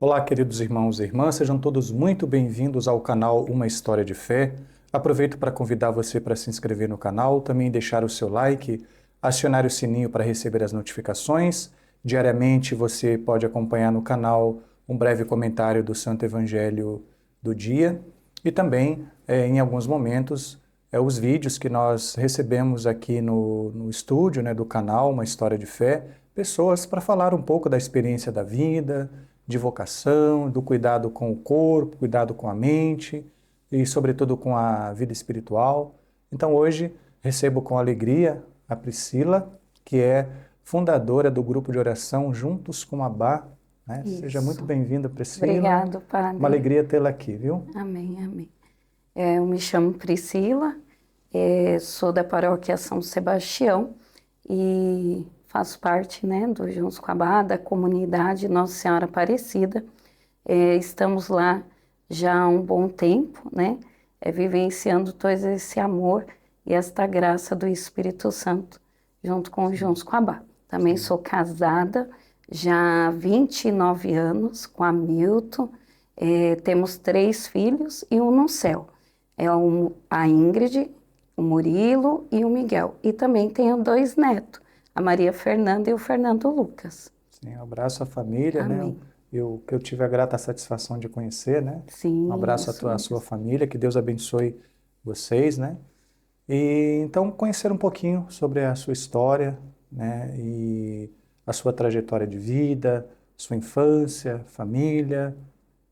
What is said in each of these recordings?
Olá, queridos irmãos e irmãs, sejam todos muito bem-vindos ao canal Uma História de Fé. Aproveito para convidar você para se inscrever no canal, também deixar o seu like, acionar o sininho para receber as notificações. Diariamente você pode acompanhar no canal um breve comentário do Santo Evangelho do dia e também, em alguns momentos, os vídeos que nós recebemos aqui no estúdio, do canal Uma História de Fé, pessoas para falar um pouco da experiência da vida, de vocação, do cuidado com o corpo, cuidado com a mente e, sobretudo, com a vida espiritual. Então, hoje, recebo com alegria a Priscila, que é fundadora do grupo de oração Juntos com Abba. Seja muito bem-vinda, Priscila. Obrigado, Padre. Uma alegria tê-la aqui, viu? Amém, amém. Eu me chamo Priscila, sou da paróquia São Sebastião e faço parte, do Juntos com Abba, da comunidade Nossa Senhora Aparecida. Estamos lá já há um bom tempo, vivenciando todo esse amor e esta graça do Espírito Santo, junto com o Juntos com Abba. Também sou casada já há 29 anos com a Milton, temos 3 filhos e um no céu. A Ingrid, o Murilo e o Miguel. E também tenho 2 netos, a Maria Fernanda e o Fernando Lucas. Sim, um abraço à família, Amém. Que eu tive a grata satisfação de conhecer, Sim, um abraço à sua família, que Deus abençoe vocês, E então conhecer um pouquinho sobre a sua história, e a sua trajetória de vida, sua infância, família,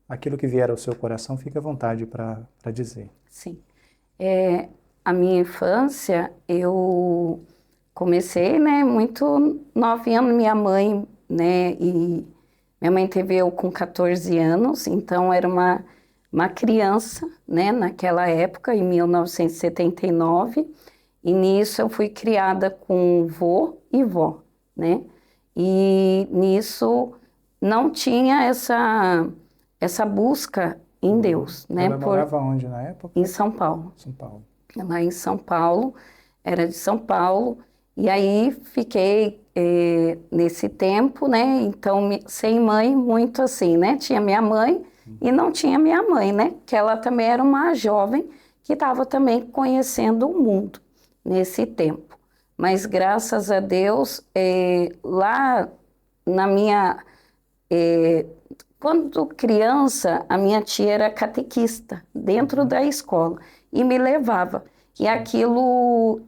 aquilo que vier ao seu coração, fique à vontade para dizer. Sim. A minha infância, eu comecei, muito novinha, minha mãe, e minha mãe teve eu com 14 anos, então era uma criança, naquela época, em 1979, e nisso eu fui criada com vô e vó, E nisso não tinha essa busca em Deus, Ela morava onde na época? Em São Paulo. São Paulo. Lá em São Paulo, era de São Paulo, e aí fiquei nesse tempo, então sem mãe, muito assim, Tinha minha mãe e não tinha minha mãe, Que ela também era uma jovem que estava também conhecendo o mundo nesse tempo. Mas graças a Deus, lá na minha... quando criança, a minha tia era catequista dentro da escola e me levava. E aquilo,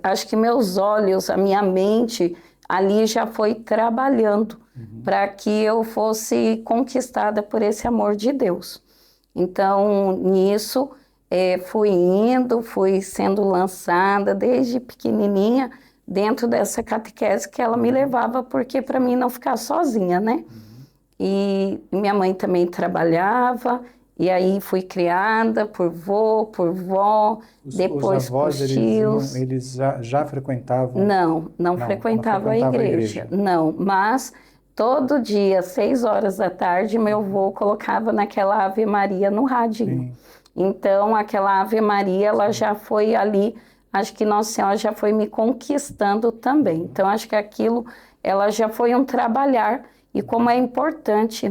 acho que meus olhos, a minha mente, ali já foi trabalhando para que eu fosse conquistada por esse amor de Deus. Então, nisso, fui sendo lançada desde pequenininha dentro dessa catequese que ela me levava, porque para mim não ficar sozinha, E minha mãe também trabalhava, e aí fui criada por vô, por vó, depois os avós, por tios. eles já frequentavam? Não frequentava a igreja. Não, mas todo dia, 6 horas da tarde, meu vô colocava naquela Ave Maria no radinho. Sim. Então, aquela Ave Maria, ela já foi ali, acho que Nossa Senhora já foi me conquistando também. Então, acho que aquilo, ela já foi um trabalhar. E como é importante,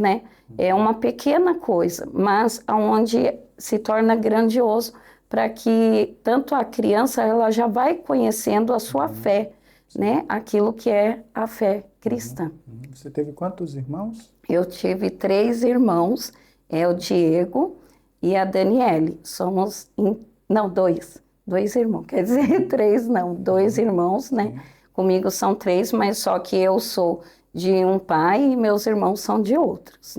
É uma pequena coisa, mas onde se torna grandioso para que tanto a criança, ela já vai conhecendo a sua fé, Aquilo que é a fé cristã. Você teve quantos irmãos? Eu tive 3 irmãos, o Diego e a Daniele. Somos, 2. 2 irmãos, quer dizer, 3 não, 2 irmãos, Comigo são 3, mas só que eu sou de um pai e meus irmãos são de outros,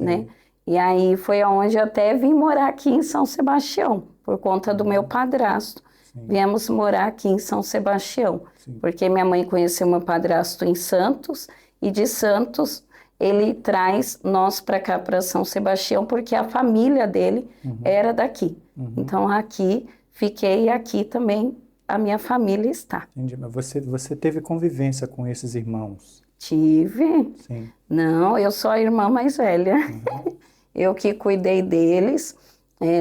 E aí foi onde eu até vim morar aqui em São Sebastião, por conta do meu padrasto. Viemos morar aqui em São Sebastião, porque minha mãe conheceu meu padrasto em Santos, e de Santos ele traz nós para cá, para São Sebastião, porque a família dele era daqui. Então aqui, fiquei e aqui também a minha família está. Entendi, mas você teve convivência com esses irmãos? Tive. Sim. Não, eu sou a irmã mais velha. Eu que cuidei deles,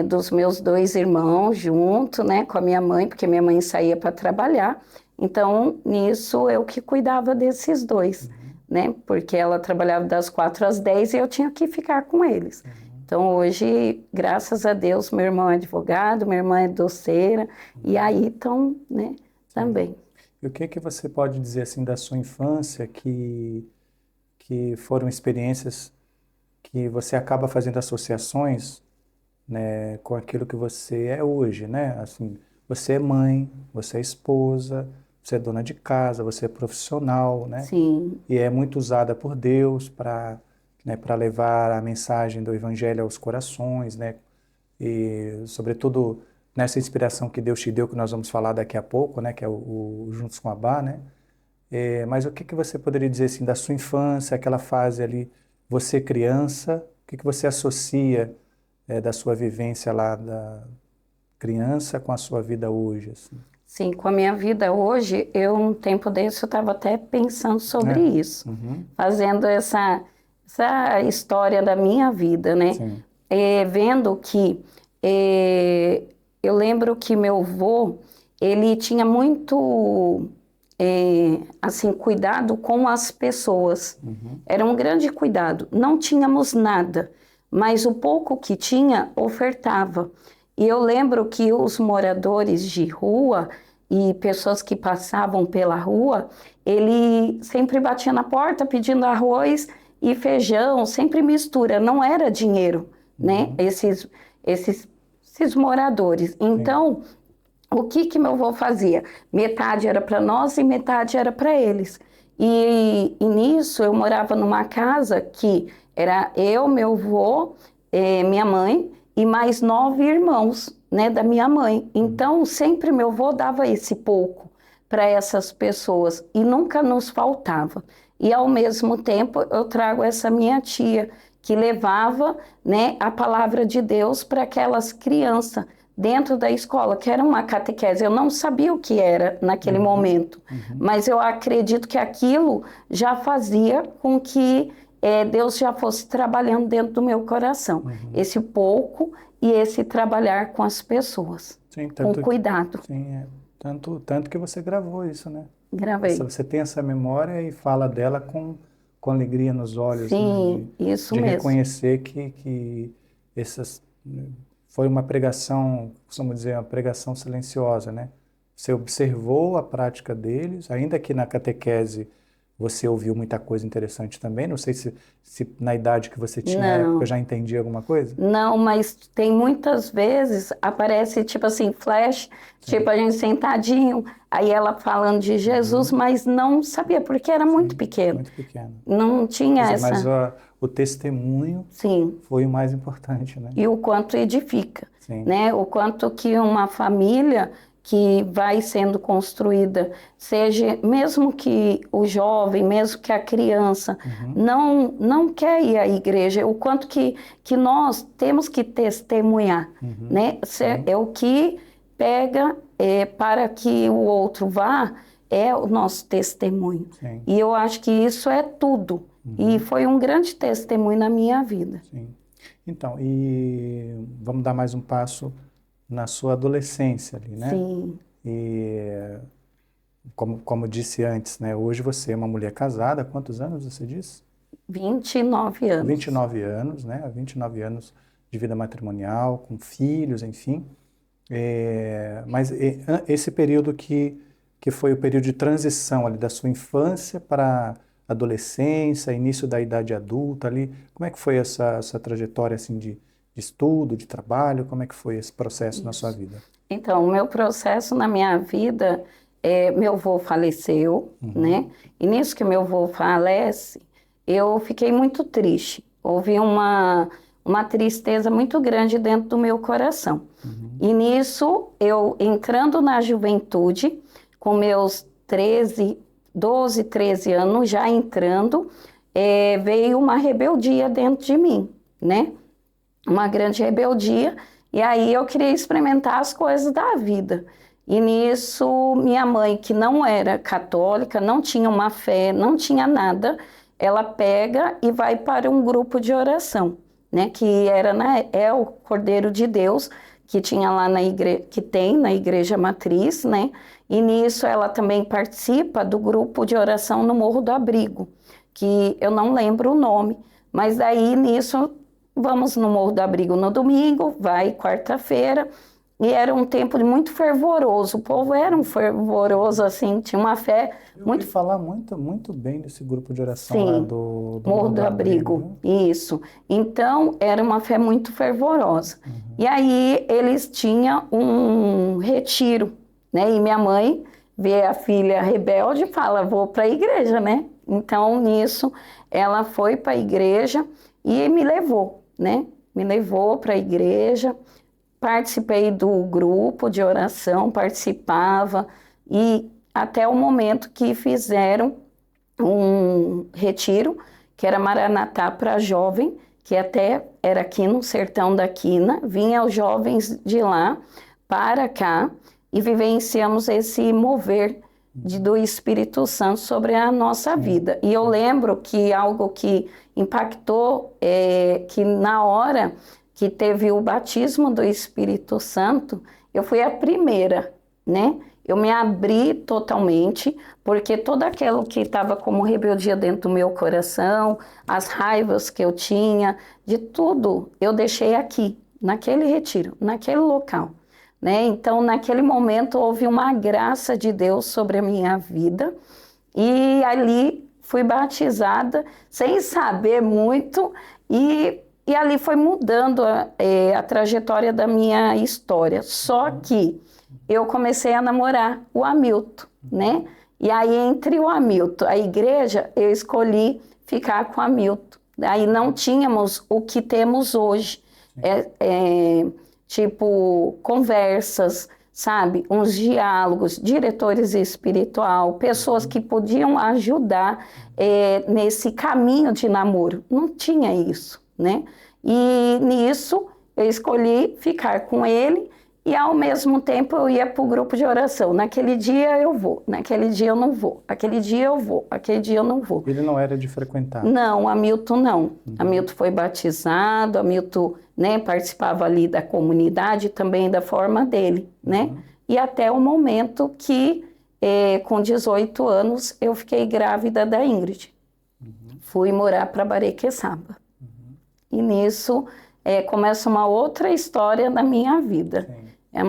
dos meus 2 irmãos junto, com a minha mãe, porque minha mãe saía para trabalhar. Então, nisso, eu que cuidava desses 2. né? Porque ela trabalhava das 4 às 10 e eu tinha que ficar com eles. Então, hoje, graças a Deus, meu irmão é advogado, minha irmã é doceira, e aí estão, né, também. E o que você pode dizer, assim, da sua infância que foram experiências que você acaba fazendo associações, né, com aquilo que você é hoje, né? Assim, você é mãe, você é esposa, você é dona de casa, você é profissional, né? Sim, E é muito usada por Deus para, né, para levar a mensagem do Evangelho aos corações, né? E, sobretudo, nessa inspiração que Deus te deu, que nós vamos falar daqui a pouco, né? Que é o Juntos com Abba, né? Mas o que você poderia dizer, assim, da sua infância, aquela fase ali, você criança, o que você associa da sua vivência lá da criança com a sua vida hoje, assim? sim, com a minha vida hoje, um tempo desse, eu estava até pensando sobre É. isso, Uhum. fazendo essa história da minha vida, né? Sim. Vendo que eu lembro que meu avô, ele tinha muito assim, cuidado com as pessoas. Era um grande cuidado. Não tínhamos nada, mas o pouco que tinha, ofertava. E eu lembro que os moradores de rua e pessoas que passavam pela rua, ele sempre batia na porta pedindo arroz e feijão, sempre mistura, não era dinheiro, né? Esses moradores. Então, o que meu avô fazia? Metade era para nós e metade era para eles. E nisso eu morava numa casa que era eu, meu avô, minha mãe e mais 9 irmãos, né, da minha mãe. Então sempre meu avô dava esse pouco para essas pessoas e nunca nos faltava. E ao mesmo tempo eu trago essa minha tia que levava, né, a palavra de Deus para aquelas crianças dentro da escola, que era uma catequese. Eu não sabia o que era naquele momento, mas eu acredito que aquilo já fazia com que Deus já fosse trabalhando dentro do meu coração. Esse pouco e esse trabalhar com as pessoas, Sim, com cuidado. Sim, tanto que você gravou isso, né? Gravei. Você tem essa memória e fala dela com alegria nos olhos, Sim, né? isso De mesmo. reconhecer que essas foi uma pregação, vamos dizer, uma pregação silenciosa, né? Você observou a prática deles, ainda que na catequese você ouviu muita coisa interessante também. Não sei se na idade que você tinha na época já entendia alguma coisa. Não, mas tem muitas vezes, aparece tipo assim, flash, tipo a gente sentadinho, aí ela falando de Jesus, mas não sabia, porque era muito pequeno. Muito pequeno. Não tinha essa... Mas o testemunho Sim. foi o mais importante, né? E o quanto edifica, Sim. né? O quanto que uma família que vai sendo construída, seja mesmo que o jovem, mesmo que a criança não quer ir à igreja, o quanto que nós temos que testemunhar, né? É o que pega para que o outro vá, é o nosso testemunho. Sim. E eu acho que isso é tudo. E foi um grande testemunho na minha vida. Sim. Então, e vamos dar mais um passo na sua adolescência ali, né? Sim. E como disse antes, né? Hoje você é uma mulher casada, há quantos anos você disse? 29 anos. 29 anos, né? 29 anos de vida matrimonial, com filhos, enfim. Mas esse período que foi o período de transição ali da sua infância para adolescência, início da idade adulta ali, como é que foi essa trajetória assim de estudo, de trabalho, como é que foi esse processo na sua vida? Então, o meu processo na minha vida, meu avô faleceu, né? E nisso que meu avô falece, eu fiquei muito triste. Houve uma tristeza muito grande dentro do meu coração. E nisso, eu entrando na juventude, com meus 12, 13 anos, já entrando, veio uma rebeldia dentro de mim, né? Uma grande rebeldia, e aí eu queria experimentar as coisas da vida. E nisso, minha mãe, que não era católica, não tinha uma fé, não tinha nada, ela pega e vai para um grupo de oração, né? Que é o Cordeiro de Deus, que tinha lá que tem na igreja matriz, né? E nisso ela também participa do grupo de oração no Morro do Abrigo, que eu não lembro o nome. Mas daí, nisso, vamos no Morro do Abrigo no domingo, vai quarta-feira, e era um tempo muito fervoroso. O povo era um fervoroso, assim, tinha uma fé Eu muito... ouvi falar muito bem desse grupo de oração Sim, lá do Morro do Abrigo, viu? isso. Então, era uma fé muito fervorosa. E aí, eles tinham um retiro, né? E minha mãe vê a filha rebelde e fala, vou para a igreja, né? Então, nisso, ela foi para a igreja e me levou, né? Me levou para a igreja, participei do grupo de oração, participava, e até o momento que fizeram um retiro, que era Maranatá para jovem, que até era aqui no sertão da Quina, vinha os jovens de lá para cá e vivenciamos esse mover do Espírito Santo sobre a nossa vida. E eu lembro que algo que impactou é que na hora que teve o batismo do Espírito Santo, eu fui a primeira, né? Eu me abri totalmente, porque todo aquilo que estava como rebeldia dentro do meu coração, as raivas que eu tinha, de tudo, eu deixei aqui, naquele retiro, naquele local, né? Então, naquele momento, houve uma graça de Deus sobre a minha vida, e ali fui batizada, sem saber muito, e ali foi mudando a trajetória da minha história. Só que eu comecei a namorar o Hamilton, né? E aí, entre o Hamilton, a igreja, eu escolhi ficar com o Hamilton. Aí não tínhamos o que temos hoje, tipo conversas, sabe? Uns diálogos, diretores espiritual, pessoas que podiam ajudar nesse caminho de namoro. Não tinha isso, né? E nisso eu escolhi ficar com ele e ao mesmo tempo eu ia para o grupo de oração. Naquele dia eu vou, naquele dia eu não vou, aquele dia eu vou, aquele dia eu não vou. Ele não era de frequentar? Não, Hamilton não. Hamilton foi batizado, Hamilton, né, participava ali da comunidade também da forma dele, né? E até o momento que, com 18 anos, eu fiquei grávida da Ingrid. Fui morar para Barequeçaba. E nisso começa uma outra história na minha vida. Sim. É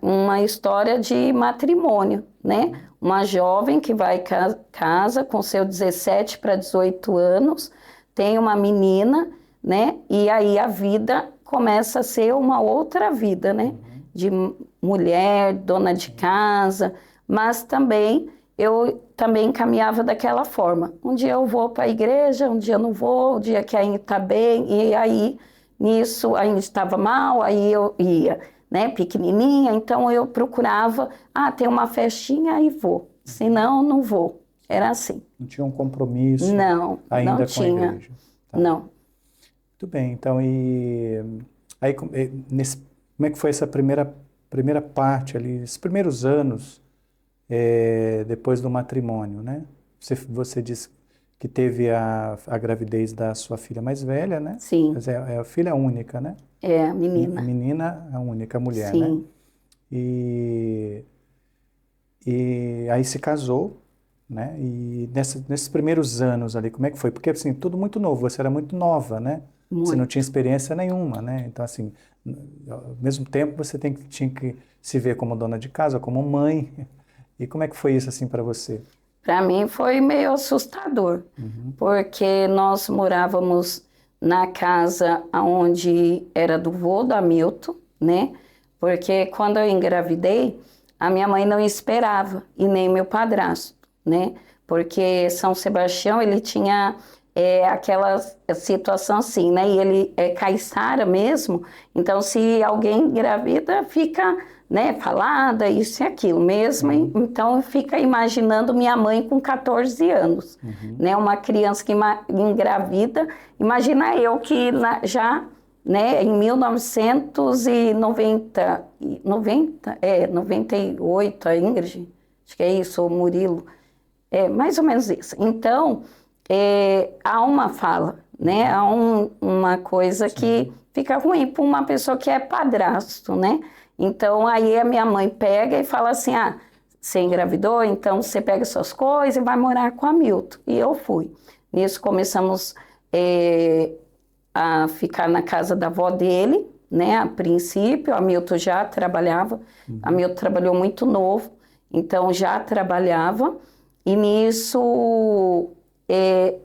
uma história de matrimônio, né? Uma jovem que vai casa com seus 17 para 18 anos, tem uma menina, né? E aí a vida começa a ser uma outra vida, né? De mulher, dona de casa, mas também eu também caminhava daquela forma. Um dia eu vou para a igreja, um dia eu não vou, um dia que ainda está bem, e aí nisso ainda estava mal, aí eu ia, né, pequenininha, então eu procurava, tem uma festinha, aí vou, senão não vou. Era assim. Não tinha um compromisso não, ainda não com tinha. a igreja? Tá. Não. Muito bem, então, aí, como é que foi essa primeira parte ali, esses primeiros anos depois do matrimônio, né? Você disse que teve a gravidez da sua filha mais velha, né? Sim. Mas é a filha única, né? É, a menina. A menina, a única mulher, Sim. né? E aí se casou, né? E nesses primeiros anos ali, como é que foi? Porque, assim, tudo muito novo, você era muito nova, né? Muito. Você não tinha experiência nenhuma, né? Então, assim, ao mesmo tempo você tinha que se ver como dona de casa, como mãe. E como é que foi isso, assim, para você? Para mim foi meio assustador, porque nós morávamos na casa onde era do vô do Hamilton, né? Porque quando eu engravidei, a minha mãe não esperava, e nem meu padrasto, né? Porque São Sebastião, ele tinha aquela situação assim, né? E ele é caiçara mesmo, então se alguém engravida, fica, né, falada, isso e aquilo mesmo. Então fica imaginando minha mãe com 14 anos, né? Uma criança que engravida. Imagina eu que já, né, em 98, a Ingrid, acho que é isso, o Murilo, mais ou menos isso. Então, há uma fala, né? Há uma coisa que fica ruim para uma pessoa que é padrasto, né? Então, aí a minha mãe pega e fala assim, você engravidou, então você pega suas coisas e vai morar com a Hamilton. E eu fui. Nisso começamos a ficar na casa da avó dele, né? A princípio, Hamilton já trabalhava, Hamilton trabalhou muito novo, então já trabalhava, e nisso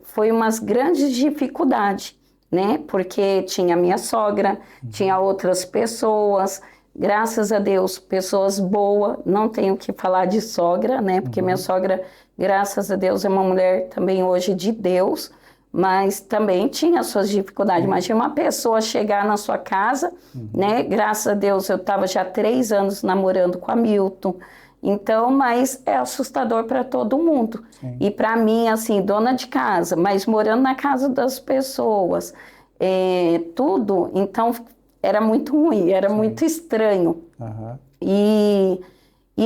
foi umas grandes dificuldades, né? Porque tinha minha sogra, tinha outras pessoas, graças a Deus, pessoas boas, não tenho que falar de sogra, né? Porque minha sogra, graças a Deus, é uma mulher também hoje de Deus, mas também tinha suas dificuldades. Imagina uma pessoa chegar na sua casa, né? Graças a Deus, eu estava já 3 anos namorando com a Hamilton, então, mas é assustador para todo mundo. Sim. E para mim, assim, dona de casa, mas morando na casa das pessoas, tudo, então era muito ruim, era Sim. muito estranho. E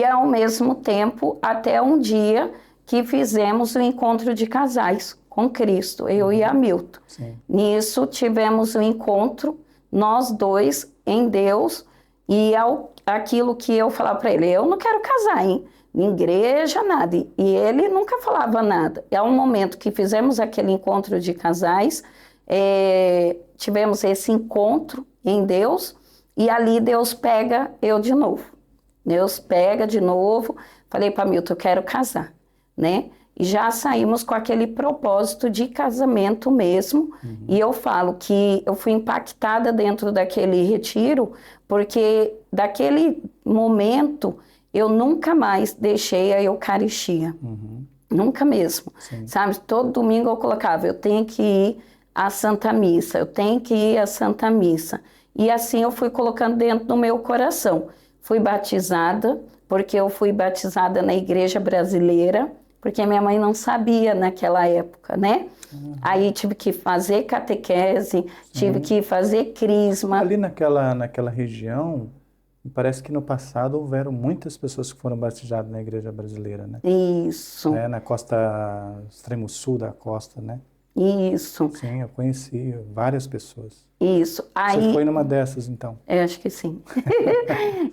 ao mesmo tempo, até um dia que fizemos o encontro de casais com Cristo, eu e Hamilton. Sim. Nisso tivemos um encontro, nós dois, em Deus, e aquilo que eu falava para ele, eu não quero casar, hein? Em igreja, nada. E ele nunca falava nada. É um momento que fizemos aquele encontro de casais, tivemos esse encontro em Deus, e ali Deus pega eu de novo. Deus pega de novo, falei para Hamilton, eu quero casar, né? E já saímos com aquele propósito de casamento mesmo. E eu falo que eu fui impactada dentro daquele retiro, porque daquele momento eu nunca mais deixei a Eucaristia. Nunca mesmo. Sim. Sabe, todo domingo eu colocava, eu tenho que ir à Santa Missa, eu tenho que ir à Santa Missa. E assim eu fui colocando dentro do meu coração. Fui batizada, porque eu fui batizada na igreja brasileira, porque minha mãe não sabia naquela época, né? Aí tive que fazer catequese, tive que fazer crisma. Ali naquela região, parece que no passado houveram muitas pessoas que foram batizadas na igreja brasileira, né? Isso. Na costa, extremo sul da costa, né? Isso. Sim, eu conheci várias pessoas. Isso. Aí, você foi numa dessas, então? Acho que sim.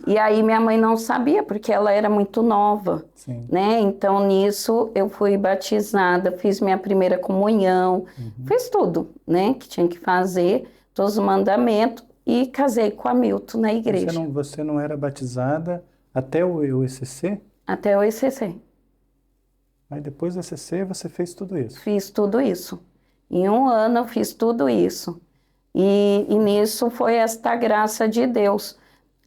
E aí minha mãe não sabia, porque ela era muito nova, sim. Né? Então, nisso, eu fui batizada, fiz minha primeira comunhão, fiz tudo, né? Que tinha que fazer, todos os mandamentos, e casei com a Hamilton na igreja. Você não era batizada até o ECC? Até o ECC. Aí depois do ECC você fez tudo isso? Fiz tudo isso. Em 1 ano eu fiz tudo isso. E nisso foi esta graça de Deus,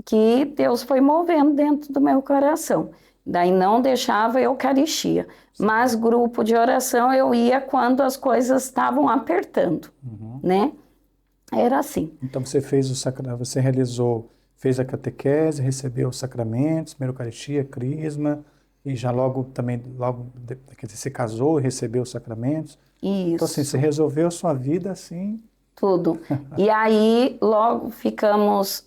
que Deus foi movendo dentro do meu coração. Daí não deixava a Eucaristia, mas grupo de oração eu ia quando as coisas estavam apertando, né? Era assim. Então você fez você fez a catequese, recebeu os sacramentos, primeira Eucaristia, crisma, e já logo você casou e recebeu os sacramentos. Isso. Então assim, você resolveu a sua vida assim... Tudo. E aí, logo ficamos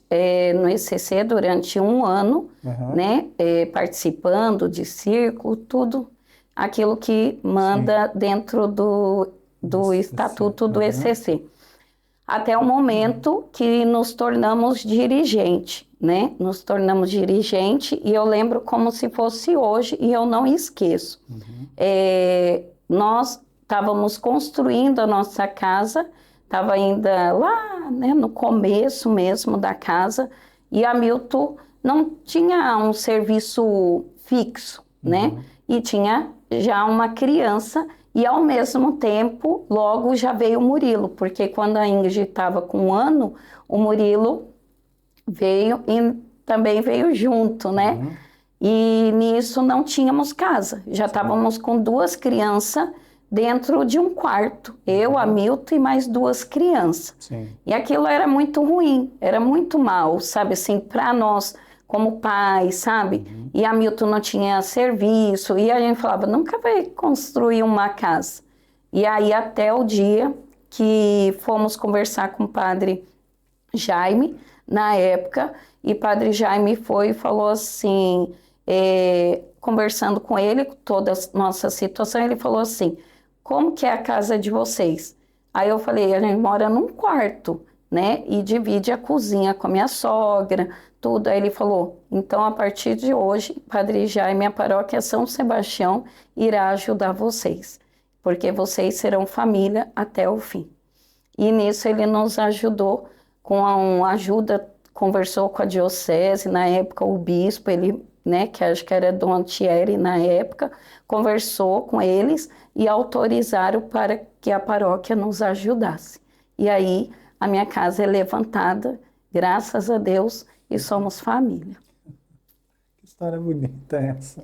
no ECC durante 1 ano, né? Participando de círculo, tudo aquilo que manda dentro do estatuto do ECC. Até o momento que nos tornamos dirigente, né? Nos tornamos dirigente e eu lembro como se fosse hoje e eu não esqueço. Nós estávamos construindo a nossa casa, estava ainda lá, né, no começo mesmo da casa, e Hamilton não tinha um serviço fixo, né? E tinha já uma criança, e ao mesmo tempo, logo já veio o Murilo, porque quando a Ingrid estava com 1 ano, o Murilo veio e também veio junto, né? E nisso não tínhamos casa, já estávamos com 2 crianças, dentro de um quarto, eu, Hamilton e mais 2 crianças. Sim. E aquilo era muito ruim, era muito mal, sabe, assim, para nós como pais, sabe? E Hamilton não tinha serviço, e a gente falava, nunca vai construir uma casa. E aí até o dia que fomos conversar com o padre Jaime, na época, e padre Jaime foi e falou assim, conversando com ele, toda a nossa situação, ele falou assim, como que é a casa de vocês? Aí eu falei, a gente mora num quarto, né? E divide a cozinha com a minha sogra, tudo. Aí ele falou, então a partir de hoje, Padre Jaime, a paróquia São Sebastião irá ajudar vocês. porque vocês serão família até o fim. E nisso ele nos ajudou com uma ajuda, conversou com a diocese, na época o bispo, ele, né, que acho que era Dom Thierry na época, conversou com eles e autorizaram para que a paróquia nos ajudasse. E aí a minha casa é levantada, graças a Deus, e somos família. Que história bonita essa.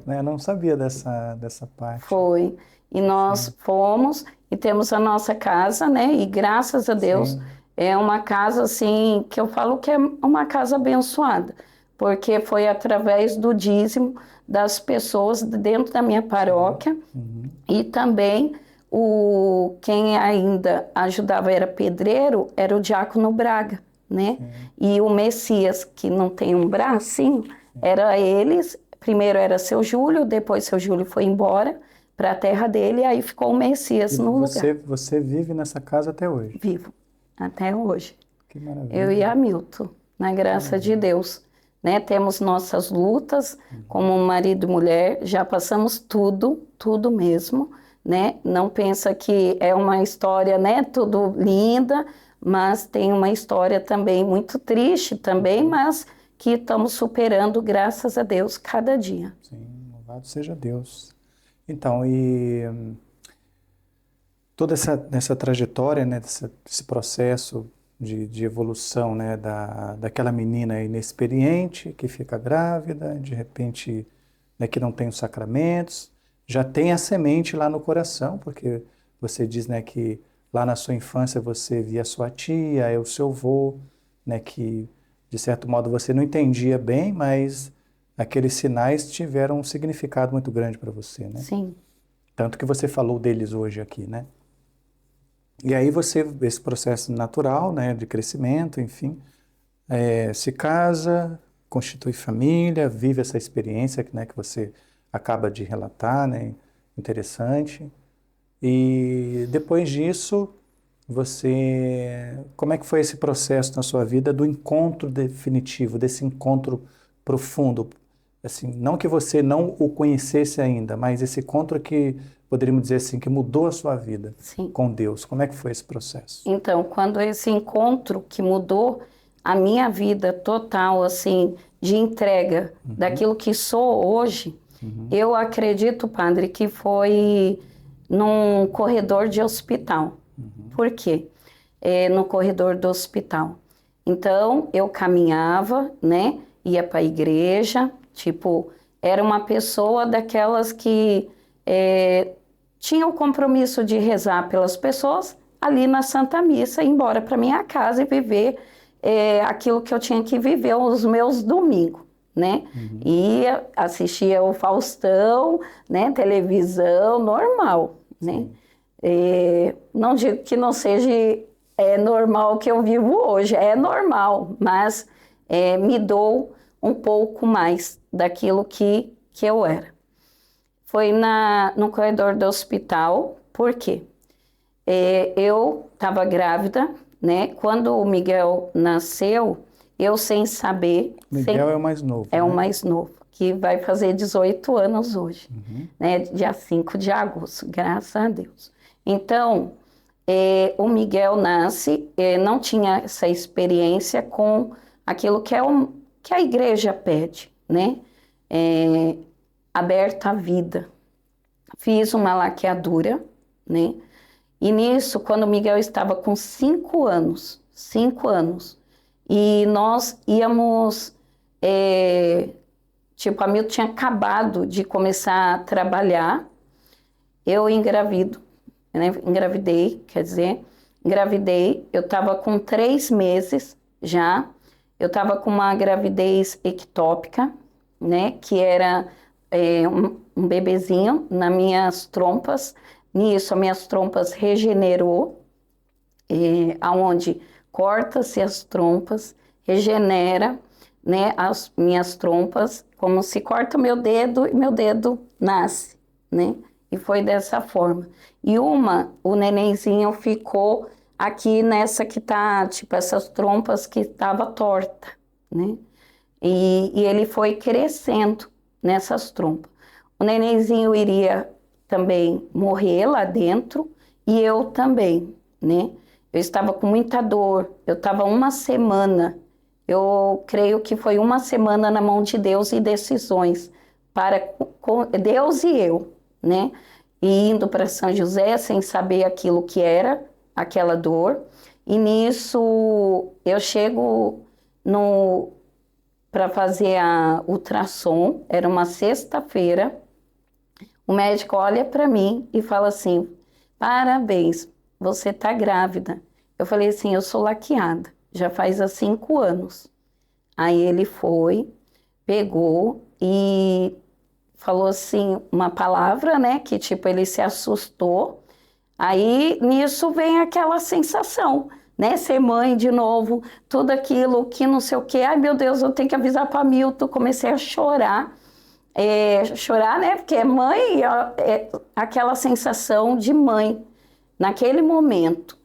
Né? Eu não sabia dessa parte. Foi. E nós fomos e temos a nossa casa, né? E graças a Deus, Sim. é uma casa, assim, que eu falo que é uma casa abençoada, porque foi através do dízimo das pessoas dentro da minha paróquia. E também quem ainda ajudava era pedreiro, era o diácono Braga, né? E o Messias, que não tem um bracinho, era eles. Primeiro era seu Júlio, depois seu Júlio foi embora para a terra dele, e aí ficou o Messias no lugar. Você vive nessa casa até hoje? Vivo, até hoje. Que maravilha. Eu e a Milton, na graça de Deus. Né? Temos nossas lutas como marido e mulher, já passamos tudo mesmo. Né? Não pensa que é uma história, né, tudo linda, mas tem uma história também muito triste também, mas que estamos superando, graças a Deus, cada dia. Sim, louvado seja Deus. Então, e toda essa trajetória, né, desse processo de evolução, né, daquela menina inexperiente que fica grávida, de repente, né, que não tem os sacramentos, já tem a semente lá no coração, porque você diz, né, que lá na sua infância você via a sua tia, o seu avô, né, que de certo modo você não entendia bem, mas aqueles sinais tiveram um significado muito grande para você, né? Sim. Tanto que você falou deles hoje aqui, né? E aí você, esse processo natural, né, de crescimento, enfim, se casa, constitui família, vive essa experiência, né, que você acaba de relatar, né? Interessante. E depois disso, como é que foi esse processo na sua vida do encontro definitivo, desse encontro profundo? Assim, não que você não o conhecesse ainda, mas esse encontro que, poderíamos dizer assim, que mudou a sua vida Sim. com Deus. Como é que foi esse processo? Então, quando esse encontro que mudou a minha vida total, assim, de entrega daquilo que sou hoje, eu acredito, padre, que foi num corredor de hospital. Por quê? No corredor do hospital. Então, eu caminhava, né? Ia para a igreja, tipo, era uma pessoa daquelas que tinha o compromisso de rezar pelas pessoas ali na Santa Missa, ir embora para minha casa e viver aquilo que eu tinha que viver os meus domingos, né? Ia, assistia o Faustão, né? Televisão, normal, né? Não digo que não seja normal o que eu vivo hoje, é normal, mas me dou um pouco mais daquilo que eu era. Foi no corredor do hospital, por quê? Eu estava grávida, né? Quando o Miguel nasceu, eu sem saber... Miguel é o mais novo, É né? o mais novo, que vai fazer 18 anos hoje, né? Dia 5 de agosto, graças a Deus. Então, o Miguel nasce, não tinha essa experiência com aquilo que a igreja pede, né? Aberta à vida. Fiz uma laqueadura, né? E nisso, quando o Miguel estava com 5 anos, e nós íamos, tipo, a Milton tinha acabado de começar a trabalhar, eu engravidei, eu estava com 3 meses já, eu estava com uma gravidez ectópica, né, que era um bebezinho nas minhas trompas. Nisso, as minhas trompas regenerou, aonde corta-se as trompas, regenera, né, as minhas trompas, como se corta o meu dedo e meu dedo nasce, né? E foi dessa forma. E o nenenzinho ficou aqui nessa que tá, tipo, essas trompas que estava torta, né? E ele foi crescendo nessas trompas. O nenenzinho iria também morrer lá dentro e eu também, né? Eu estava com muita dor, eu estava uma semana, eu creio que foi uma semana na mão de Deus e decisões para com Deus e eu, né? E indo para São José sem saber aquilo que era aquela dor. E nisso eu chego para fazer a ultrassom, era uma sexta-feira. O médico olha para mim e fala assim: parabéns, você está grávida. Eu falei assim: eu sou laqueada, já faz há 5 anos. Aí ele foi, pegou e falou assim uma palavra, né, que tipo ele se assustou. Aí nisso vem aquela sensação, né, ser mãe de novo, tudo aquilo que não sei o quê. Ai meu Deus, eu tenho que avisar para Milton. Comecei a chorar. Chorar, né? Porque é mãe, é aquela sensação de mãe, naquele momento.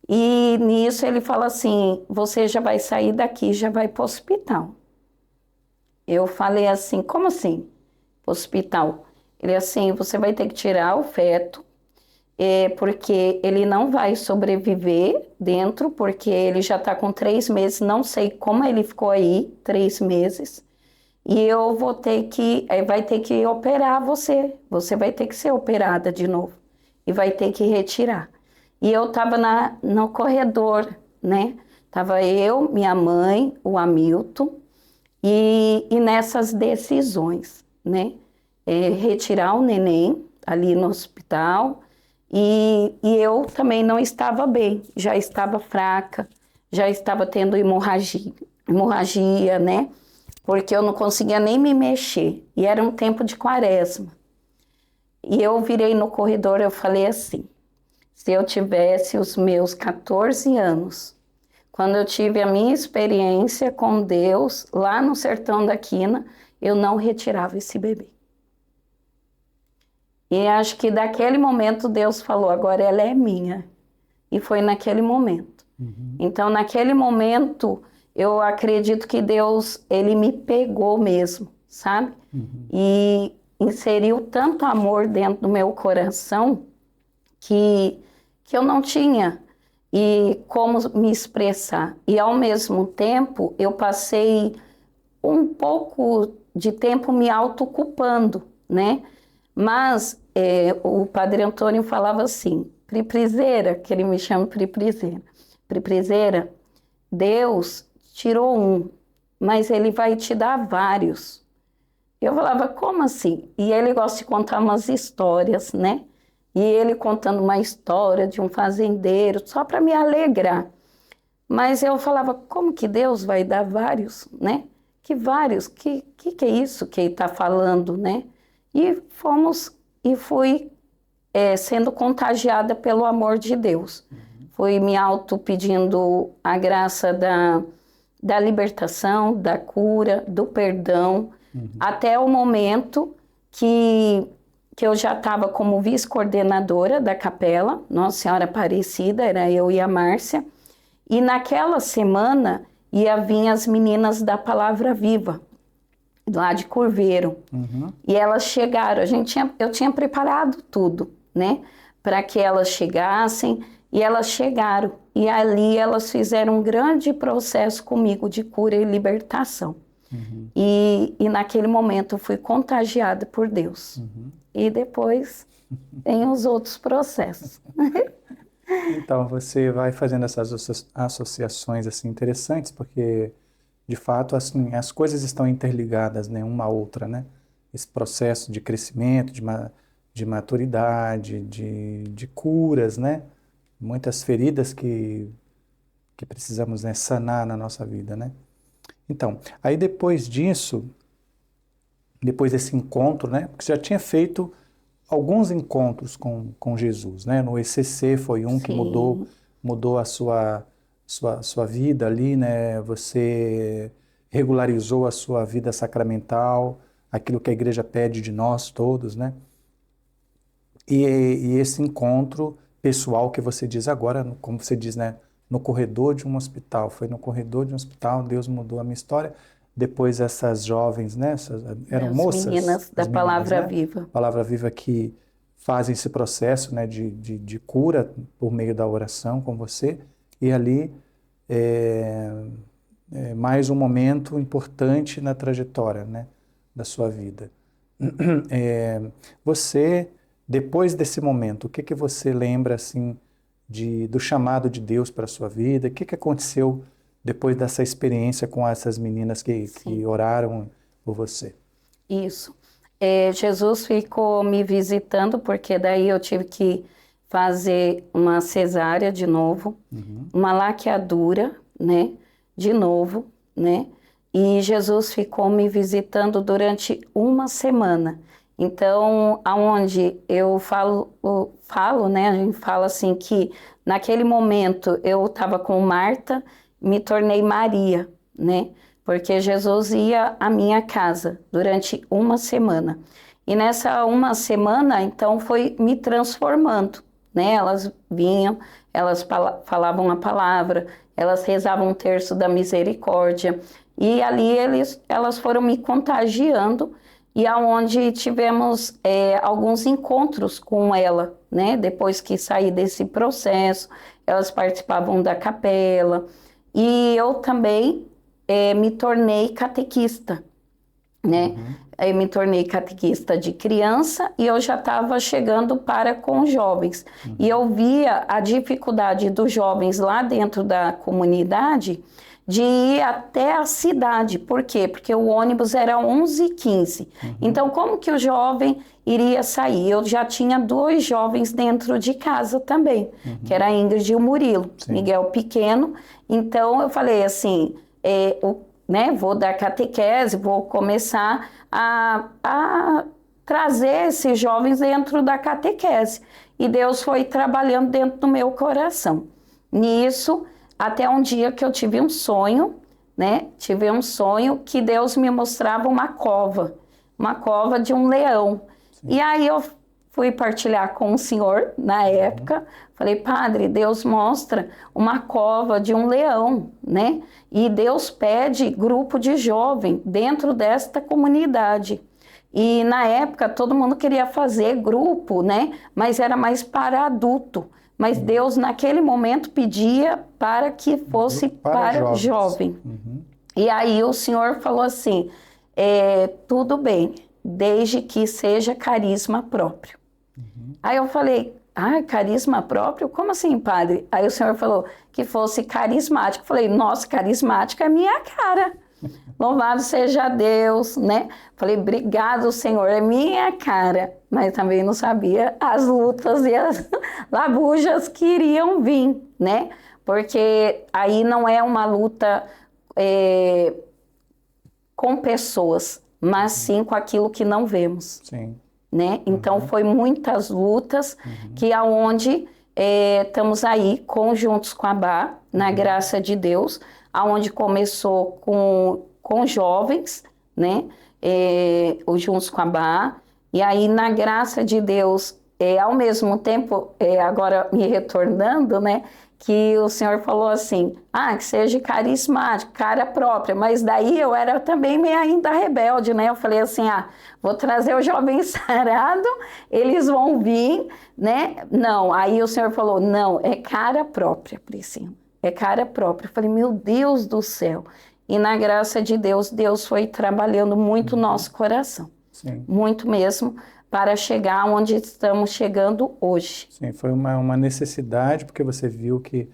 E nisso ele fala assim: você já vai sair daqui, já vai para o hospital. Eu falei assim: como assim? Para o hospital? Ele assim: você vai ter que tirar o feto, porque ele não vai sobreviver dentro, porque ele já está com 3 meses, não sei como ele ficou aí 3 meses. E eu vou ter que, vai ter que operar você vai ter que ser operada de novo e vai ter que retirar. E eu estava no corredor, né? Tava eu, minha mãe, o Hamilton, e nessas decisões, né? Retirar o neném ali no hospital e eu também não estava bem, já estava fraca, já estava tendo hemorragia, né? Porque eu não conseguia nem me mexer, e era um tempo de quaresma. E eu virei no corredor, eu falei assim: se eu tivesse os meus 14 anos, quando eu tive a minha experiência com Deus, lá no sertão da Quina, eu não retirava esse bebê. E acho que daquele momento Deus falou: agora ela é minha. E foi naquele momento. Então, naquele momento, eu acredito que Deus, ele me pegou mesmo, sabe? E inseriu tanto amor dentro do meu coração que eu não tinha e como me expressar. E, ao mesmo tempo, eu passei um pouco de tempo me autoculpando, né? Mas o Padre Antônio falava assim: Priprizeira, que ele me chama Priprizeira. Priprizeira, Deus tirou um, mas ele vai te dar vários. Eu falava: como assim? E ele gosta de contar umas histórias, né? E ele contando uma história de um fazendeiro, só para me alegrar. Mas eu falava: como que Deus vai dar vários, né? Que vários? Que é isso que ele está falando, né? E fui sendo contagiada pelo amor de Deus. Fui me auto-pedindo a graça da libertação, da cura, do perdão, até o momento que eu já estava como vice-coordenadora da capela, Nossa Senhora Aparecida, era eu e a Márcia, e naquela semana ia vir as meninas da Palavra Viva, lá de Curveiro, e elas chegaram, eu tinha preparado tudo, né, para que elas chegassem, e elas chegaram, e ali elas fizeram um grande processo comigo de cura e libertação. E naquele momento eu fui contagiada por Deus. E depois tem os outros processos. Então, você vai fazendo essas associações assim interessantes, porque, de fato, assim, as coisas estão interligadas, né, uma à outra, né? Esse processo de crescimento, de maturidade, de curas, né? Muitas feridas que precisamos, né, sanar na nossa vida, né? Então, aí depois disso, depois desse encontro, né? Porque você já tinha feito alguns encontros com Jesus, né? No ECC foi um que mudou a sua vida ali, né? Você regularizou a sua vida sacramental, aquilo que a igreja pede de nós todos, né? E esse encontro pessoal que você diz agora, como você diz, né? No corredor de um hospital. Foi no corredor de um hospital, Deus mudou a minha história. Depois essas jovens, né? Eram moças? Meninas da Palavra né? Viva. Palavra Viva que fazem esse processo, né, de cura por meio da oração com você, e ali é mais um momento importante na trajetória, né, da sua vida. Você, depois desse momento, o que que você lembra assim do chamado de Deus para a sua vida? O que que aconteceu depois dessa experiência com essas meninas que oraram por você? Isso. Jesus ficou me visitando, porque daí eu tive que fazer uma cesárea de novo, uma laqueadura, né, de novo, né, e Jesus ficou me visitando durante uma semana. Então, aonde eu falo, né, a gente fala assim que naquele momento eu estava com Marta, me tornei Maria, né, porque Jesus ia à minha casa durante uma semana. E nessa uma semana, então, foi me transformando, né? Elas vinham, elas falavam a palavra, elas rezavam um terço da misericórdia. E ali elas foram me contagiando, e aonde tivemos alguns encontros com ela, né? Depois que saí desse processo, elas participavam da capela. E eu também me tornei catequista, né? Eu me tornei catequista de criança e eu já estava chegando para com jovens. E eu via a dificuldade dos jovens lá dentro da comunidade de ir até a cidade. Por quê? Porque o ônibus era 11h15. Então, como que o jovem iria sair? Eu já tinha 2 jovens dentro de casa também, que era a Ingrid e o Murilo, Miguel pequeno. Então, eu falei assim, né, vou dar catequese, vou começar a trazer esses jovens dentro da catequese. E Deus foi trabalhando dentro do meu coração. Nisso, até um dia que eu tive um sonho, né? Tive um sonho que Deus me mostrava uma cova de um leão. E aí eu fui partilhar com o senhor na época. Falei, padre, Deus mostra uma cova de um leão, né? E Deus pede grupo de jovem dentro desta comunidade. E na época todo mundo queria fazer grupo, né? Mas era mais para adulto. Mas Deus naquele momento pedia para que fosse para jovem. E aí o senhor falou assim, tudo bem, desde que seja carisma próprio. Aí eu falei, carisma próprio? Como assim, padre? Aí o senhor falou que fosse carismático. Eu falei, nossa, carismático é minha cara. Louvado seja Deus, né? Falei, obrigado, Senhor, é minha cara. Mas também não sabia as lutas e as labujas que iriam vir, né? Porque aí não é uma luta com pessoas, mas sim com aquilo que não vemos. Sim. Né? Então foi muitas lutas que aonde estamos aí conjuntos com a Bá, na graça de Deus, aonde começou com jovens, né? Os juntos com a Bá, e aí na graça de Deus, ao mesmo tempo, agora me retornando, né? Que o senhor falou assim, que seja carismático, cara própria, mas daí eu era também meio ainda rebelde, né? Eu falei assim, vou trazer o jovem sarado, eles vão vir, né? Não, aí o senhor falou, não, é cara própria, Priscila, é cara própria. Eu falei, meu Deus do céu. E na graça de Deus, Deus foi trabalhando muito o nosso coração, muito mesmo, para chegar onde estamos chegando hoje. Sim, foi uma necessidade, porque você viu que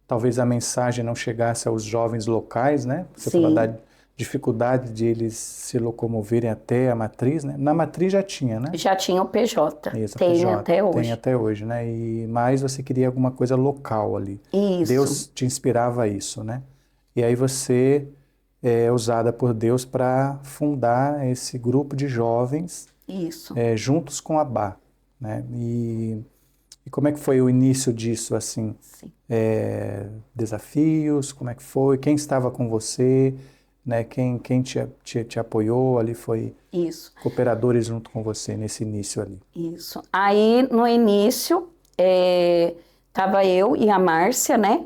talvez a mensagem não chegasse aos jovens locais, né? Você falou da dificuldade de eles se locomoverem até a matriz, né? Na matriz já tinha, né? Já tinha o PJ, Isso, tem PJ, até hoje. Tem até hoje, né? Mas você queria alguma coisa local ali. Isso. Deus te inspirava a isso, né? E aí você é usada por Deus para fundar esse grupo de jovens. Isso. Juntos com a Bá, né? E como é que foi o início disso, assim? Desafios, como é que foi? Quem estava com você? Né? Quem te apoiou ali foi cooperadores junto com você nesse início ali. Isso. Aí, no início, estava eu e a Márcia, né?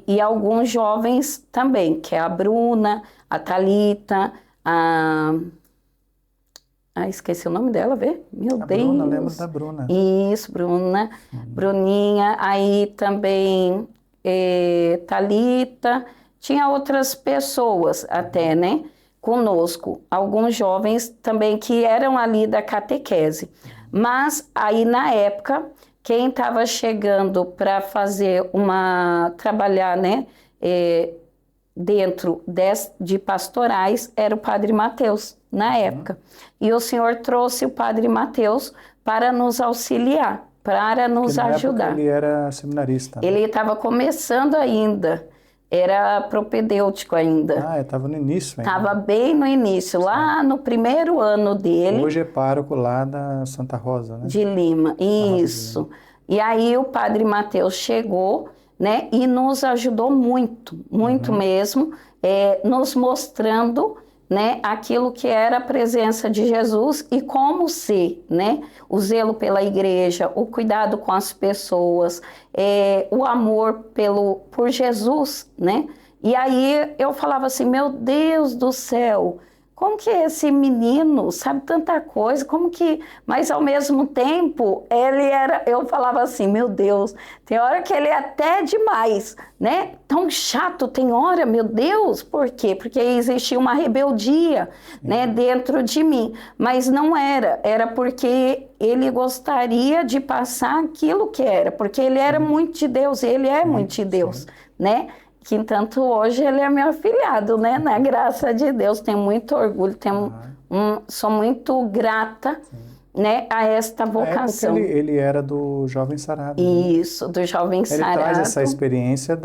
E alguns jovens também, que é a Bruna, a Thalita, a esqueci o nome dela, vê? Meu A Deus. Bruna, lembro da Bruna. Isso, Bruna. Bruninha, aí também Thalita, tinha outras pessoas até, né? Conosco, alguns jovens também que eram ali da catequese. Mas aí na época, quem estava chegando para trabalhar, né? Dentro de pastorais era o Padre Mateus, na época. E o Senhor trouxe o Padre Mateus para nos auxiliar, para nos Porque na ajudar. época ele era seminarista, né? Ele estava começando ainda, era propedêutico ainda. Ah, estava no início ainda. Estava bem no início, lá no primeiro ano dele. Hoje é pároco lá da Santa Rosa, né? De Lima, isso. E aí o Padre Mateus chegou, né, e nos ajudou muito, muito mesmo, nos mostrando, né, aquilo que era a presença de Jesus e como ser, né, o zelo pela igreja, o cuidado com as pessoas, o amor por Jesus, né? E aí eu falava assim, meu Deus do céu, como que esse menino sabe tanta coisa, como que... Mas ao mesmo tempo, eu falava assim, meu Deus, tem hora que ele é até demais, né? Tão chato, tem hora, meu Deus, por quê? Porque existia uma rebeldia, né, dentro de mim. Mas não era porque ele gostaria de passar aquilo que era, porque ele era muito de Deus, ele é muito de Deus, né? Que, entanto, hoje ele é meu afilhado, né? Na graça de Deus, tenho muito orgulho, sou muito grata, né, a esta vocação. Na época ele era do Jovem Sarado. Isso, do Jovem Sarado. Ele traz essa experiência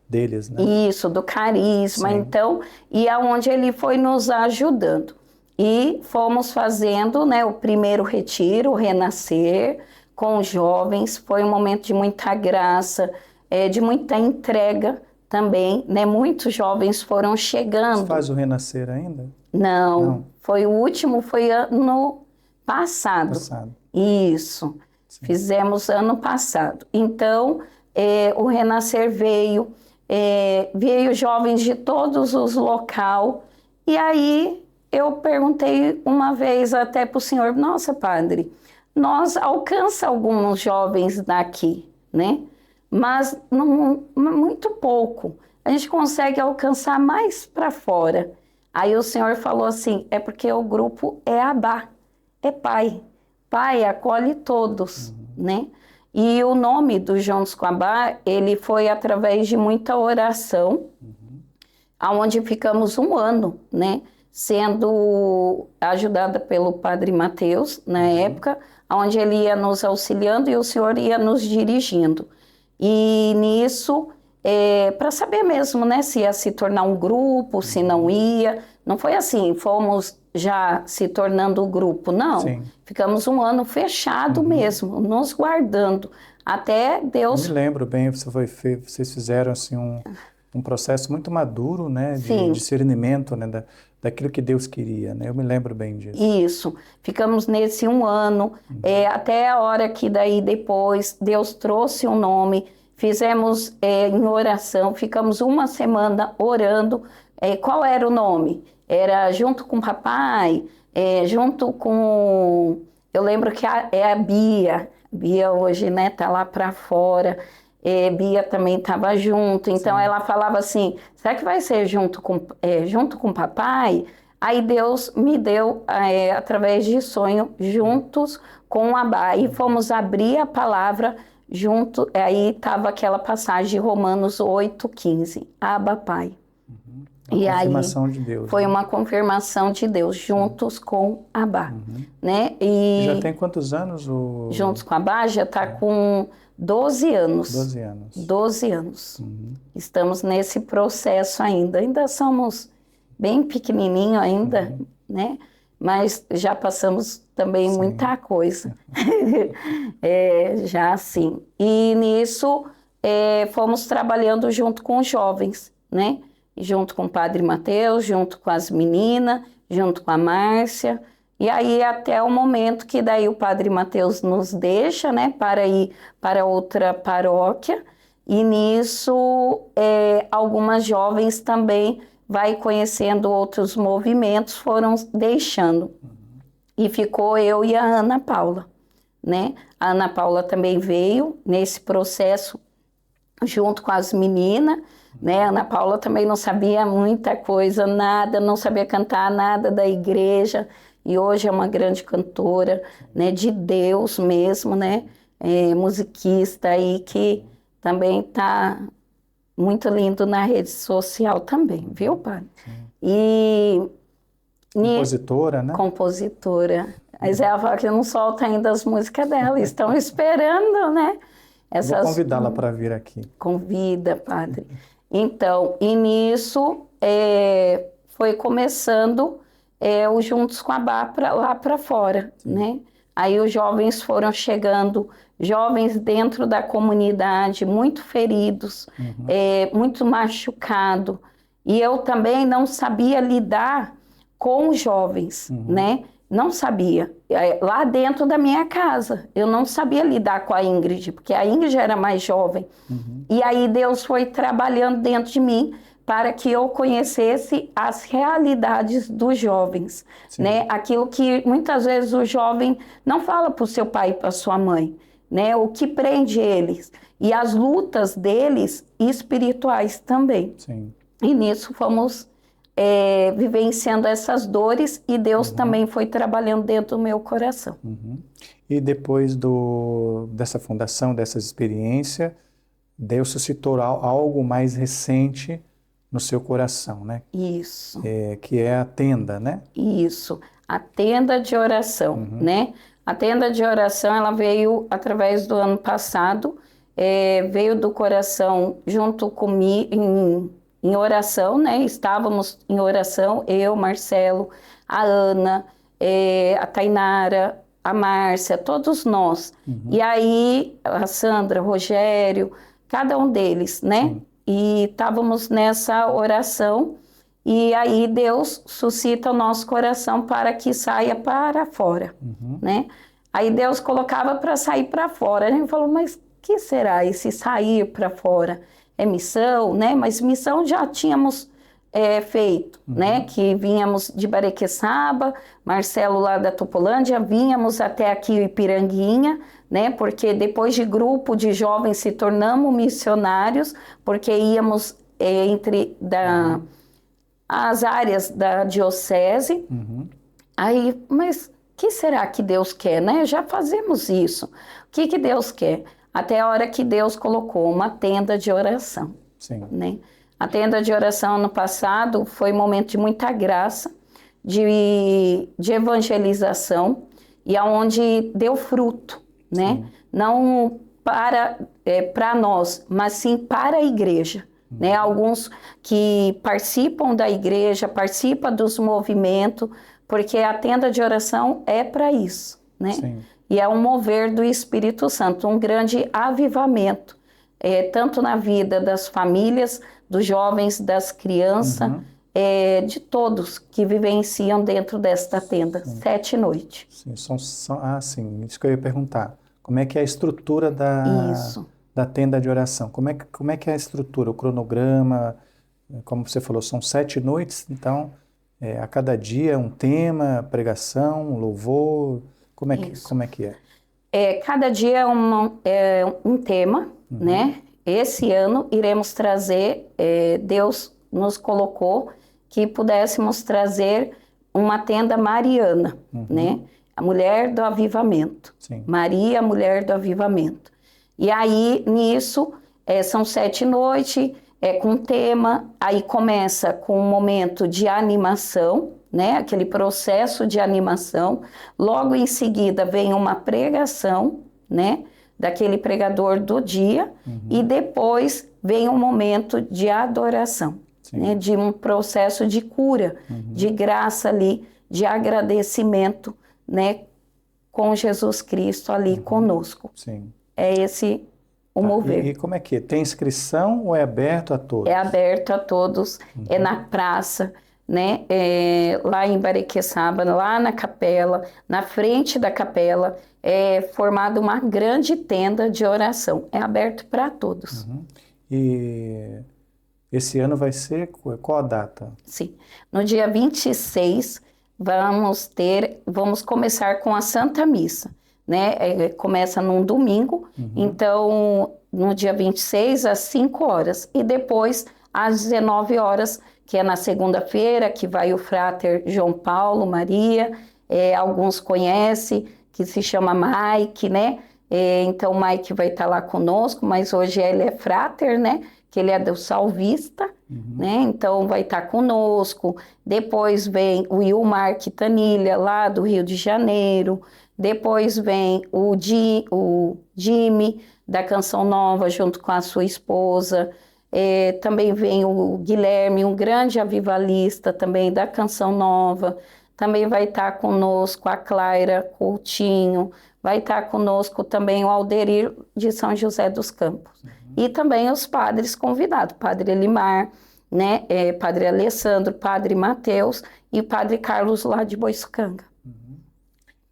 deles, né? Isso, do carisma, então, e aonde ele foi nos ajudando. E fomos fazendo, né, o primeiro retiro, o Renascer, com os jovens, foi um momento de muita graça, de muita entrega também, né? Muitos jovens foram chegando. Você faz o Renascer ainda? Não, foi o último, foi ano passado. Isso, fizemos ano passado. Então, o Renascer veio jovens de todos os locais, e aí eu perguntei uma vez até para o senhor, nossa, padre, nós alcança alguns jovens daqui, né? Mas não, muito pouco. A gente consegue alcançar mais para fora. Aí o senhor falou assim, é porque o grupo é Abá, é Pai. Pai acolhe todos, né? E o nome do Juntos com Abá, ele foi através de muita oração, aonde ficamos um ano, né? Sendo ajudada pelo Padre Mateus, na época, onde ele ia nos auxiliando e o senhor ia nos dirigindo. E nisso, para saber mesmo, né, se ia se tornar um grupo, se não ia. Não foi assim, fomos já se tornando um grupo, não. Sim. Ficamos um ano fechado mesmo, nos guardando, até Deus... Eu me lembro bem, vocês fizeram assim um processo muito maduro, né, de discernimento, né, daquilo que Deus queria, né? Eu me lembro bem disso. Isso, ficamos nesse um ano, até a hora que daí depois Deus trouxe um nome, fizemos em oração, ficamos uma semana orando. Qual era o nome? Era junto com o papai, junto com... Eu lembro que é a Bia. Bia hoje, né, tá lá para fora. Bia também estava junto, então ela falava assim, será que vai ser junto com o papai? Aí Deus me deu, através de sonho, juntos com o Abá, e fomos abrir a palavra junto, aí estava aquela passagem de Romanos 8,15, Abba Pai. Uma confirmação de Deus. Foi uma confirmação de Deus, juntos com Abá, né? E já tem quantos anos? Juntos com Abá já está com 12 anos. 12 anos. 12 anos. Estamos nesse processo ainda somos bem pequenininho ainda, né? Mas já passamos também muita coisa. Já assim. E nisso fomos trabalhando junto com os jovens, né? Junto com o Padre Mateus, junto com as meninas, junto com a Márcia. E aí até o momento que daí o Padre Mateus nos deixa, né, para ir para outra paróquia. E nisso algumas jovens também vai conhecendo outros movimentos, foram deixando. e ficou eu e a Ana Paula, né? A Ana Paula também veio nesse processo junto com as meninas, né? A Ana Paula também não sabia muita coisa, nada, não sabia cantar nada da igreja, e hoje é uma grande cantora, né? De Deus mesmo, né? Musiquista aí que também tá muito lindo na rede social também, viu, padre? E Compositora, né? compositora. Mas ela fala que não solta ainda as músicas dela, estão esperando, né? Vou convidá-la para vir aqui. Convida, padre. Então, e nisso foi começando o Juntos com a Bá lá para fora, né? Aí os jovens foram chegando, jovens dentro da comunidade, muito feridos, muito machucados. E eu também não sabia lidar com os jovens, né? Não sabia. Lá dentro da minha casa, eu não sabia lidar com a Ingrid, porque a Ingrid era mais jovem. E aí Deus foi trabalhando dentro de mim para que eu conhecesse as realidades dos jovens, né? Aquilo que muitas vezes o jovem não fala para o seu pai e para sua mãe, né? O que prende eles e as lutas deles espirituais também. Sim. E nisso fomos vivenciando essas dores e Deus também foi trabalhando dentro do meu coração. E depois dessa fundação, dessa experiência, Deus suscitou algo mais recente no seu coração, né? Isso. Que é a tenda, né? Isso, a tenda de oração, né? A tenda de oração, ela veio através do ano passado, veio do coração junto comigo em oração, né? Estávamos em oração, eu, Marcelo, a Ana, a Tainara, a Márcia, todos nós. E aí, a Sandra, o Rogério, cada um deles, né? E estávamos nessa oração. E aí Deus suscita o nosso coração para que saia para fora, né? Aí Deus colocava para sair para fora. A gente falou, mas o que será esse sair para fora? É missão, né? Mas missão já tínhamos feito, né? Que vínhamos de Barequeçaba, Marcelo lá da Tupolândia, vínhamos até aqui Ipiranguinha, né? Porque depois de grupo de jovens se tornamos missionários, porque íamos entre as áreas da diocese. Aí, mas o que será que Deus quer, né? Já fazemos isso. O que Deus quer? Até a hora que Deus colocou uma tenda de oração, né? A tenda de oração ano passado foi um momento de muita graça, de evangelização, e aonde deu fruto, né? Não para nós, mas sim para a igreja. Né? Alguns que participam da igreja, participam dos movimentos, porque a tenda de oração é para isso, né? E é um mover do Espírito Santo, um grande avivamento, tanto na vida das famílias, dos jovens, das crianças, de todos que vivenciam dentro desta tenda, 7 noites. Sim, isso que eu ia perguntar. Como é que é a estrutura da tenda de oração? Como é que é a estrutura, o cronograma? Como você falou, são 7 noites, então a cada dia um tema, pregação, louvor, como é que é? Cada dia é um tema, né? Esse ano iremos trazer, Deus nos colocou que pudéssemos trazer uma tenda mariana, né? A mulher do avivamento. Maria, mulher do avivamento. E aí, nisso, são 7 noites, com tema, aí começa com um momento de animação, né? Aquele processo de animação. Logo em seguida vem uma pregação, né? Daquele pregador do dia, e depois vem um momento de adoração, né? De um processo de cura, de graça ali, de agradecimento, né? Com Jesus Cristo ali conosco. É esse o mover. E como é que é? Tem inscrição ou é aberto a todos? É aberto a todos, é na praça, né? Lá em Barequeçaba, lá na capela, na frente da capela, é formada uma grande tenda de oração. É aberto para todos. E esse ano vai ser qual a data? Sim, no dia 26 vamos começar com a Santa Missa, né? Começa num domingo, então no dia 26 às 5 horas e depois às 19 horas, que é na segunda-feira, que vai o Frater João Paulo Maria, alguns conhecem, que se chama Mike, né? Então o Mike vai estar lá conosco, mas hoje ele é Frater, né? Que ele é do Salvista, né? Então vai estar conosco. Depois vem o Wilmar Quintanilha, lá do Rio de Janeiro. Depois vem o Jimmy, da Canção Nova, junto com a sua esposa. Também vem o Guilherme, um grande avivalista também da Canção Nova. Também vai estar conosco a Clara Coutinho. Vai estar conosco também o Alderir de São José dos Campos. E também os padres convidados, Padre Elimar, né, Padre Alessandro, Padre Mateus e Padre Carlos lá de Boiçucanga.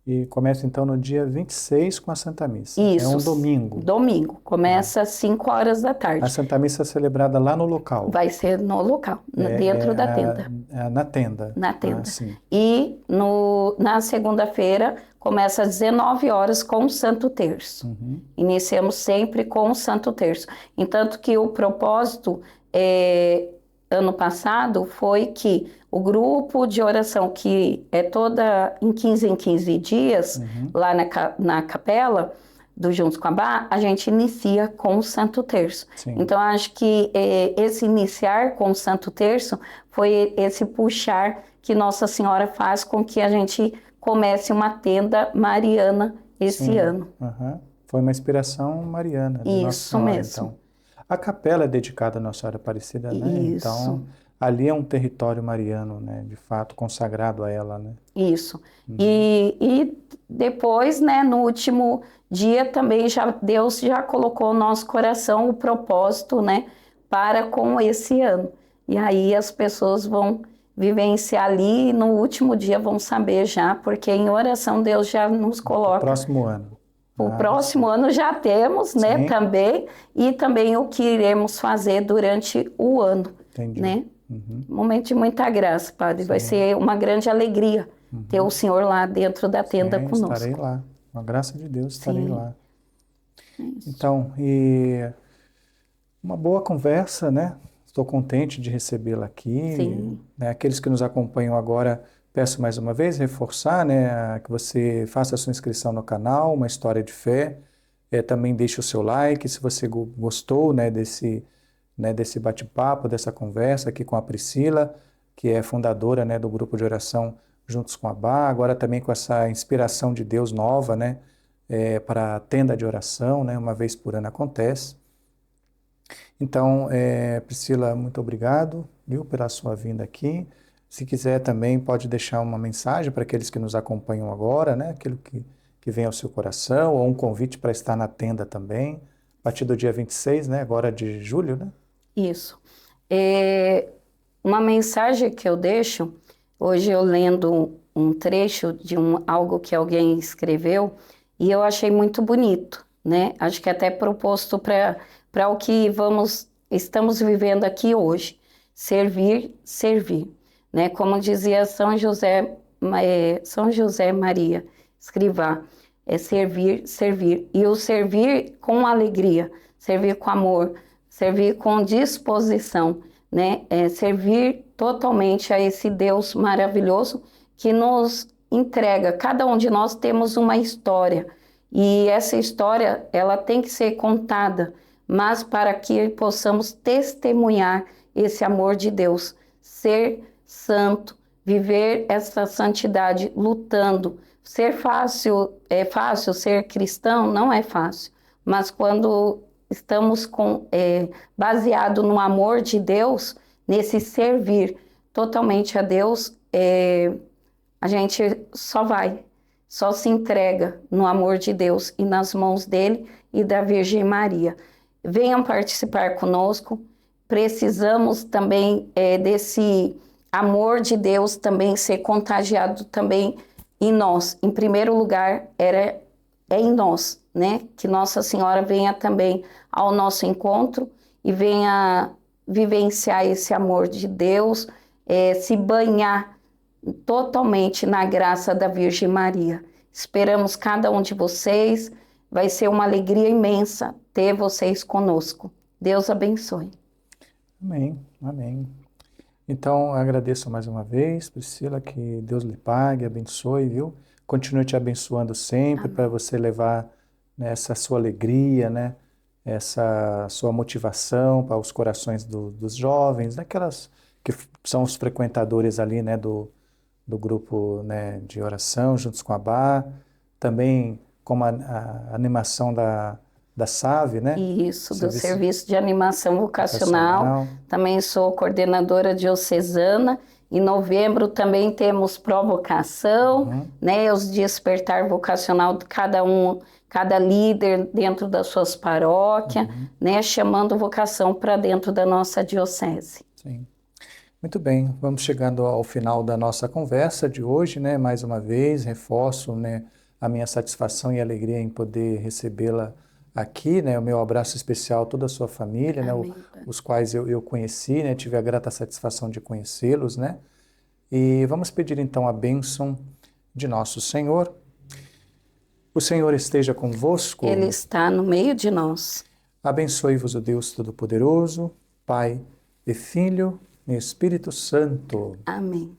E começa então no dia 26 com a Santa Missa. Isso. É um domingo. Domingo. Começa às 5 horas da tarde. A Santa Missa é celebrada lá no local. Vai ser no local, dentro da tenda. Na tenda. Na tenda. Sim. E na segunda-feira começa às 19 horas com o Santo Terço. Iniciamos sempre com o Santo Terço. Entanto que o propósito ano passado foi que o grupo de oração, que é toda em 15 dias, lá na capela do Juntos com a Bá, a gente inicia com o Santo Terço. Sim. Então, acho que esse iniciar com o Santo Terço foi esse puxar que Nossa Senhora faz com que a gente comece uma tenda mariana esse ano. Foi uma inspiração mariana. De Nossa Isso Senhora, mesmo. Então. A capela é dedicada à Nossa Senhora Aparecida, né? Isso. Então, ali é um território mariano, né? De fato, consagrado a ela, né? Isso. E depois, né, no último dia também Deus já colocou no nosso coração o propósito, né, para com esse ano. E aí as pessoas vão vivenciar ali e no último dia vão saber já, porque em oração Deus já nos coloca. O próximo ano. O próximo ano já temos, né, também, e também o que iremos fazer durante o ano. Entendi. Né? Momento de muita graça, Padre. Vai ser uma grande alegria ter o Senhor lá dentro da tenda conosco. Estarei lá. Com a graça de Deus, estarei lá. Então, uma boa conversa, né? Estou contente de recebê-la aqui. Sim. Né? Aqueles que nos acompanham agora, peço mais uma vez, reforçar, né, que você faça a sua inscrição no canal, Uma História de Fé. Também deixe o seu like, se você gostou, né, desse bate-papo, dessa conversa aqui com a Priscila, que é fundadora, né, do grupo de oração Juntos com a Bá, agora também com essa inspiração de Deus nova, né, para a tenda de oração, né, uma vez por ano acontece. Então, Priscila, muito obrigado, viu, pela sua vinda aqui. Se quiser também pode deixar uma mensagem para aqueles que nos acompanham agora, né, aquilo que vem ao seu coração, ou um convite para estar na tenda também, a partir do dia 26, né, agora de julho, né? Isso. Uma mensagem que eu deixo, hoje eu lendo um trecho de algo que alguém escreveu, e eu achei muito bonito, né? Acho que até proposto para o que estamos vivendo aqui hoje. Servir, servir. Né? Como dizia São José Maria Escrivá, servir, servir. E o servir com alegria, servir com amor, servir com disposição, né? Servir totalmente a esse Deus maravilhoso que nos entrega. Cada um de nós temos uma história e essa história ela tem que ser contada, mas para que possamos testemunhar esse amor de Deus, ser santo, viver essa santidade lutando. É fácil ser cristão? Não é fácil, mas quando estamos baseado no amor de Deus, nesse servir totalmente a Deus, a gente só se entrega no amor de Deus e nas mãos dele e da Virgem Maria. Venham participar conosco, precisamos também desse amor de Deus também ser contagiado também em nós. Em primeiro lugar, é em nós, né? Que Nossa Senhora venha também ao nosso encontro e venha vivenciar esse amor de Deus, se banhar totalmente na graça da Virgem Maria. Esperamos cada um de vocês. Vai ser uma alegria imensa ter vocês conosco. Deus abençoe. Amém, amém. Então, agradeço mais uma vez, Priscila, que Deus lhe pague, abençoe, viu? Continue te abençoando sempre para você levar, né, essa sua alegria, né, essa sua motivação para os corações dos jovens, daquelas que são os frequentadores ali, né, do grupo, né, de oração, juntos com a Bá, também como a animação da SAVE, né? Isso, do Serviço de Animação Vocacional. Também sou coordenadora diocesana. Em novembro também temos Provocação, né? Os despertar vocacional de cada um, cada líder dentro das suas paróquias, né? Chamando vocação para dentro da nossa diocese. Sim. Muito bem, vamos chegando ao final da nossa conversa de hoje, né? Mais uma vez, reforço, né, a minha satisfação e alegria em poder recebê-la aqui, né? O meu abraço especial a toda a sua família, né? Os quais eu conheci, né? Tive a grata satisfação de conhecê-los, né? E vamos pedir então a bênção de nosso Senhor. O Senhor esteja convosco. Ele está no meio de nós. Abençoe-vos o Deus Todo-Poderoso, Pai e Filho e Espírito Santo. Amém.